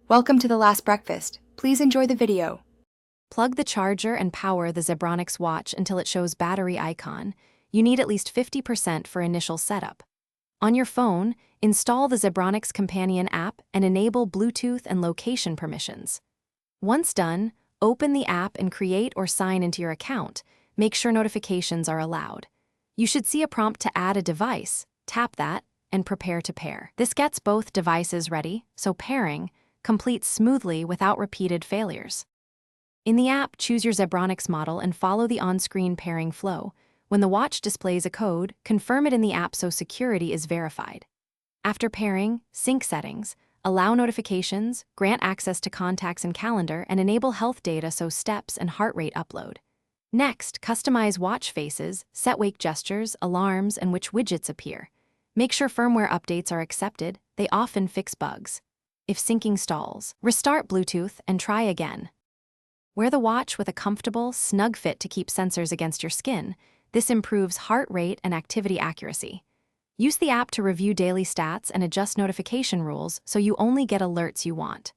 Welcome to the last breakfast. Please enjoy the video. Plug the charger and power the Zebronics watch until it shows battery icon. You need at least 50% for initial setup. On your phone, install the Zebronics companion app and enable Bluetooth and location permissions. Once done, open the app and create or sign into your account. Make sure notifications are allowed. You should see a prompt to add a device. Tap that and prepare to pair. This gets both devices ready, so pairing completes smoothly without repeated failures. In the app, choose your Zebronics model and follow the on-screen pairing flow. When the watch displays a code, confirm it in the app so security is verified. After pairing, sync settings, allow notifications, grant access to contacts and calendar, and enable health data so steps and heart rate upload. Next, customize watch faces, set wake gestures, alarms, and which widgets appear. Make sure firmware updates are accepted. They often fix bugs. If syncing stalls, restart Bluetooth and try again. Wear the watch with a comfortable, snug fit to keep sensors against your skin. This improves heart rate and activity accuracy. Use the app to review daily stats and adjust notification rules so you only get alerts you want.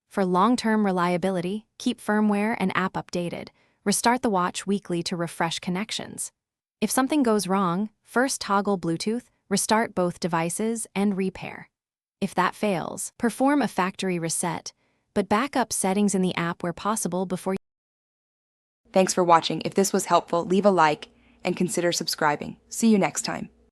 For long-term reliability, keep firmware and app updated. Restart the watch weekly to refresh connections. If something goes wrong, first toggle Bluetooth, restart both devices, and repair. If that fails, perform a factory reset, but back up settings in the app where possible before. Thanks for watching. If this was helpful, leave a like and consider subscribing. See you next time.